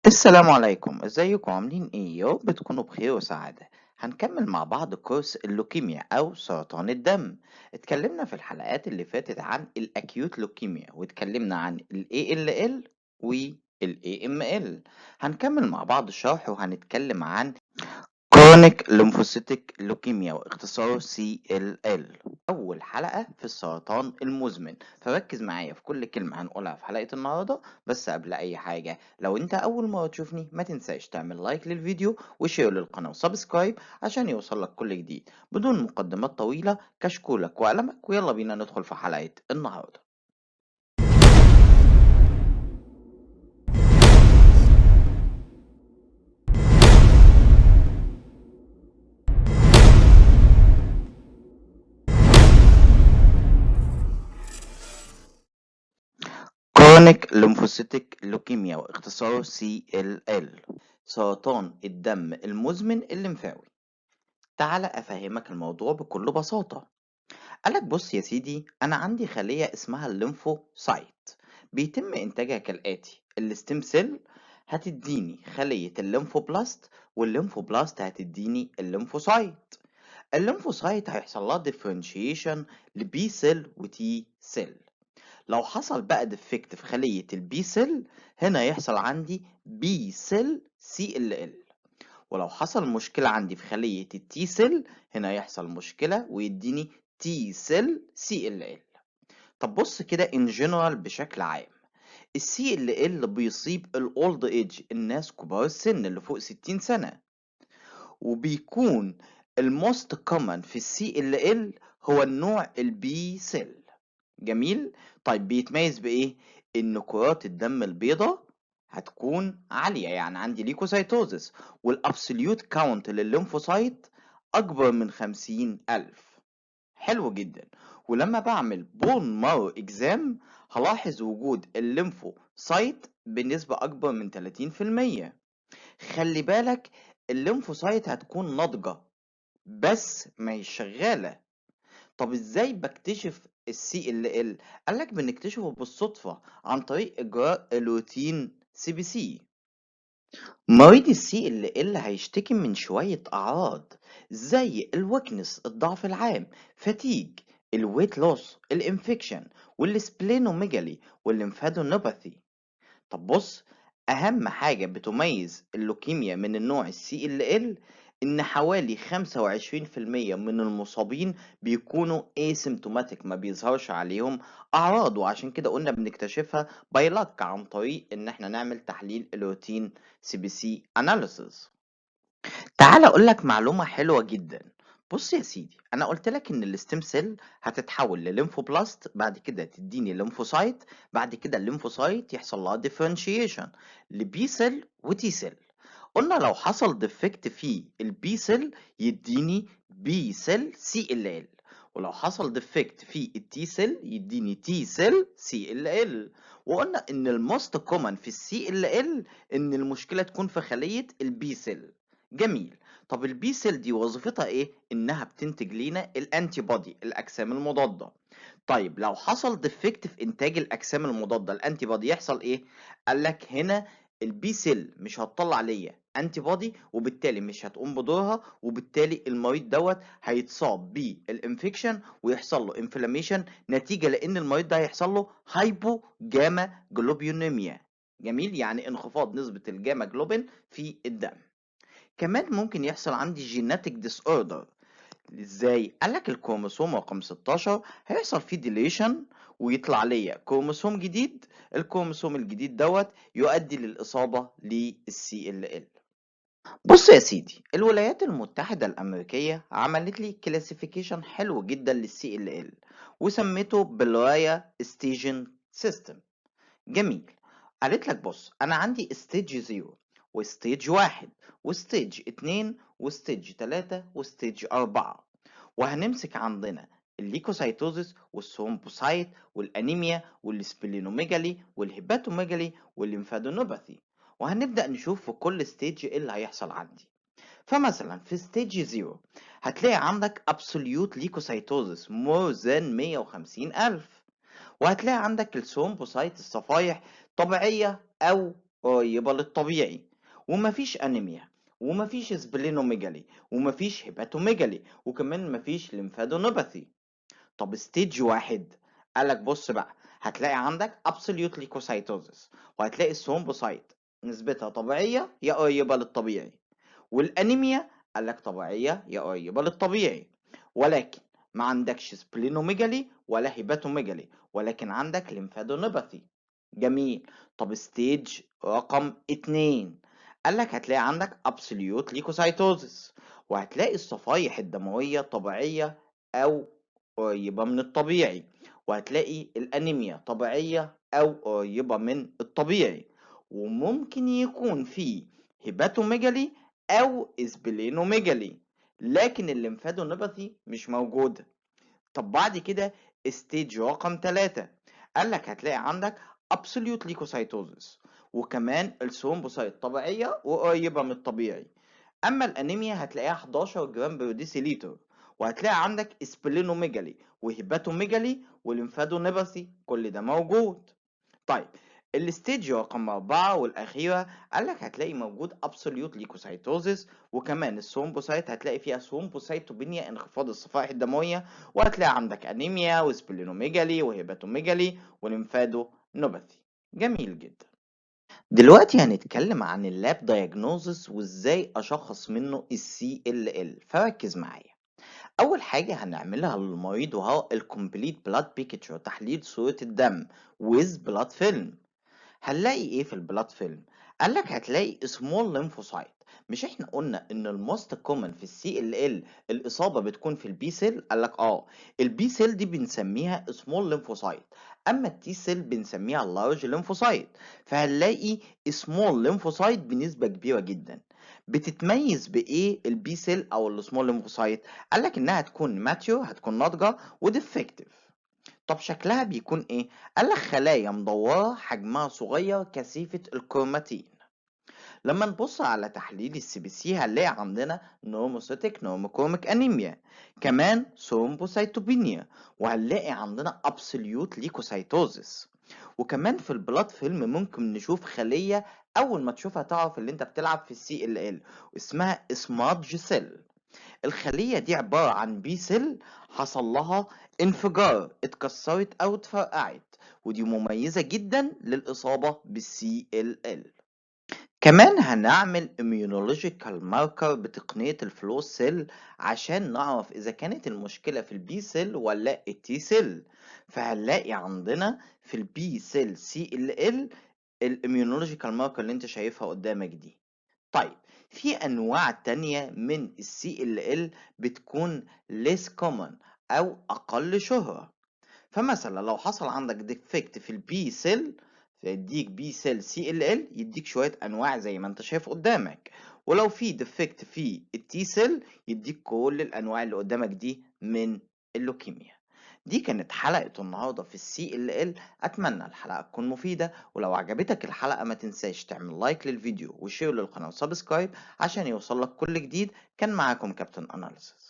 السلام عليكم، ازيكم عاملين ايه؟ يا رب تكونوا بخير وسعادة. هنكمل مع بعض كورس اللوكيميا او سرطان الدم. اتكلمنا في الحلقات اللي فاتت عن الاكيوت لوكيميا، واتكلمنا عن ال ALL وال AML. هنكمل مع بعض الشرح وهنتكلم عن كرونيك ليمفوسيتك لوكيميا واختصاره CLL. أول حلقة في السرطان المزمن، فركز معايا في كل كلمة هنقولها في حلقة النهاردة. بس قبل أي حاجة، لو أنت أول مرة تشوفني ما تنساش تعمل لايك للفيديو وشير للقناة وسبسكرايب عشان يوصلك كل جديد. بدون مقدمات طويلة، كشكولك وقلمك ويلا بينا ندخل في حلقة النهاردة. كرونيك ليمفوسيتك لوكيميا واختصاره CLL، سرطان الدم المزمن الليمفاوي. تعال أفهمك الموضوع بكل بساطة. قالك بص يا سيدي، أنا عندي خلية اسمها الليمفوسايت، بيتم إنتاجها كالآتي: الستيم سيل هتديني خلية الليمفوبلاست، والليمفوبلاست هتديني الليمفوسايت. الليمفوسايت هيحصل لها ديفرنشيشن لبي سيل وتي سيل. لو حصل بقى ديفكت في خلية البي سيل، هنا يحصل عندي بي سيل سي ال ال. ولو حصل مشكلة عندي في خلية التي سيل، هنا يحصل مشكلة ويديني تي سيل سي ال ال. طب بص كده ان جنرال بشكل عام، السي ال ال بيصيب الاولد ايج، الناس كبار السن اللي فوق 60 سنة، وبيكون الموست كومن في السي ال ال هو النوع البي سيل. جميل. طيب بيتميز بايه؟ ان كرات الدم البيضاء هتكون عالية، يعني عندي ليكوسايتوزس، والابسوليوت كاونت للليمفوسايت اكبر من 50,000. حلو جدا. ولما بعمل بون مارو اكزام هلاحظ وجود الليمفوسايت بنسبة اكبر من 30%. خلي بالك، الليمفوسايت هتكون ناضجة بس ما هي شغالة. طب ازاي بكتشف السي ال ال؟ قالك بنكتشفه بالصدفة عن طريق اجراء الروتين CBC. مريض السي ال ال هيشتكي من شوية اعراض زي الوكنس، الضعف العام، فتيج، الويت لوس، الانفكشن، والسبلينوميجالي، والليمفادونوباثي. طب بص، أهم حاجة بتميز اللوكيميا من النوع السي ال ال إن حوالي 25% من المصابين بيكونوا asymptomatic، ما بيظهرش عليهم أعراض، وعشان كده قلنا بنكتشفها بايلك عن طريق إن احنا نعمل تحليل الروتين CBC analysis. تعال اقول لك معلومة حلوة جدا. بص يا سيدي، انا قلت لك ان الستيم سيل هتتحول لليمفوبلاست، بعد كده تديني ليمفوسايت، بعد كده الليمفوسايت يحصل لها ديفرنشيشن لبي سيل وتي سيل. قلنا لو حصل ديفكت في البي سيل يديني بي سيل سي ال ال، ولو حصل ديفكت في التي سيل يديني تي سيل سي ال ال. وقلنا ان الموست كومن في السي ال ال ان المشكلة تكون في خلية البي سيل. جميل. طب البي سيل دي وظيفتها ايه؟ انها بتنتج لينا الانتي بودي، الاجسام المضاده. طيب لو حصل ديفكت في انتاج الاجسام المضاده، الانتي بودي، يحصل ايه؟ قال لك هنا البي سيل مش هتطلع ليا انتي بودي، وبالتالي مش هتقوم بدورها، وبالتالي المريض دوت هيتصاب بالانفكشن ويحصل له انفلاميشن، نتيجه لان المريض ده هيحصل له هايبو جاما جلوبيونيميا. جميل، يعني انخفاض نسبه الجاما جلوبين في الدم. كمان ممكن يحصل عندي جيناتيك ديس اوردر. ازاي؟ قالك الكروموسوم رقم 16 هيحصل فيه ديليشن ويطلع ليا كروموسوم جديد، الكروموسوم الجديد دوت يؤدي للإصابة للسي ال ال. بص يا سيدي، الولايات المتحدة الأمريكية عملت لي كلاسيفيكيشن حلو جدا للسي ال ال، وسميته بالرايا ستيجن سيستم. جميل. قالت لك بص، انا عندي ستيج 0 وستيج 1 وستيج 2 وستيج 3 وستيج 4، وهنمسك عندنا الليكوسايتوزيس والثرومبوسايت والانيميا والسبلينوميجالي والهيباتوميجالي والليمفادونوباثي، وهنبدأ نشوف في كل ستيج ايه اللي هيحصل عندي. فمثلا في ستيج 0 هتلاقي عندك absolute leukocytosis more than 150,000، وهتلاقي عندك الثرومبوسايت الصفائح طبيعية أو قريبة للطبيعي، ومفيش أنيميا، ومفيش سبلينوميجالي، ومفيش هيباتوميجالي، وكمان مفيش ليمفادونوباثي. طب ستيج واحد قالك بص بقى، هتلاقي عندك absolute leukocytosis، وهتلاقي الثرومبوسايت نسبتها طبيعية يا قريبة للطبيعي، والأنيميا قالك طبيعية يا قريبة للطبيعي، ولكن ما عندكش سبلينوميجالي ولا هيباتوميجالي، ولكن عندك ليمفادونوباثي. جميل. طب ستيج رقم اتنين قالك هتلاقي عندك absolute leukocytosis، وهتلاقي الصفائح الدموية طبيعية أو قريبة من الطبيعي، وهتلاقي الأنيميا طبيعية أو قريبة من الطبيعي، وممكن يكون في هيباتوميجالي أو اسبلينوميجالي، لكن الليمفادونوباثي مش موجودة. طب بعد كده ستيج رقم 3 قالك هتلاقي عندك absolute leukocytosis، وكمان الثرومبوسايت طبيعية وقريبة من الطبيعي. أما الأنيميا هتلاقيها 11 جرام بر ديسيليتر، وهتلاقي عندك سبلينوميجالي وهيباتوميجالي وليمفادونيباثي، كل ده موجود. طيب الستيج رقم 4 والأخيرة قالك هتلاقي موجود absolute leukocytosis، وكمان الثرومبوسايت هتلاقي فيها ثرومبوسايتوبينيا انخفاض الصفائح الدموية، وهتلاقي عندك أنيميا وسبلينوميجالي وهيباتوميجالي وليمفادونوباثي. جميل جدا. دلوقتي هنتكلم عن اللاب دايجنوزس وازاي اشخص منه السي ال ال، فركز معايا. اول حاجه هنعملها للمريض وهو الكومبليت بلاد بيكتشر، تحليل صوره الدم with blood film. هنلاقي ايه في البلاد فيلم؟ قالك هتلاقي سمول ليمفوسايت. مش احنا قلنا ان الموست كومن في السي ال ال الاصابه بتكون في البي سيل؟ قالك البي سيل دي بنسميها سمول ليمفوسايت، اما التي سيل بنسميها لارج ليمفوسايت. فهنلاقي سمول ليمفوسايت بنسبه كبيره جدا. بتتميز بايه البي سيل او السمول ليمفوسايت؟ قالك انها هتكون ماتيور، هتكون ناضجه وديفكتيف. طب شكلها بيكون ايه؟ قالك خلايا مدورة حجمها صغير كثيفة الكروماتين. لما نبص على تحليل السي بي سي هنلاقي عندنا نورموسيتك نورموكروميك انيميا، كمان ثرومبوسايتوبينيا، وهنلاقي عندنا ابسوليوت ليكوسايتوزيس. وكمان في البلاد فيلم ممكن نشوف خلية اول ما تشوفها تعرف اللي انت بتلعب في السي ال ال، اسمها سمارج سيل. الخلية دي عبارة عن بي سيل حصل لها انفجار، اتكسرت أو اتفرقعت، ودي مميزة جدا للإصابة بالسي ال ال. كمان هنعمل immunological marker بتقنية الفلو سيل عشان نعرف إذا كانت المشكلة في البي سيل ولا التي سيل. فهنلاقي عندنا في البي سيل سي ال ال الاميونولوجيكال ماركر اللي انت شايفها قدامك دي. طيب في انواع تانية من السي ال ال بتكون less common او اقل شهرة. فمثلا لو حصل عندك ديفكت في البي سيل فيديك بي سيل سي ال ال، يديك شوية انواع زي ما انت شايف قدامك. ولو في ديفكت في التي سيل يديك كل الانواع اللي قدامك دي من اللوكيميا. دي كانت حلقة النهاردة في السي ال ال. اتمنى الحلقة تكون مفيدة، ولو عجبتك الحلقة ما تنساش تعمل لايك للفيديو وشير للقناة وسبسكرايب عشان يوصلك كل جديد. كان معاكم كابتن اناليسيس.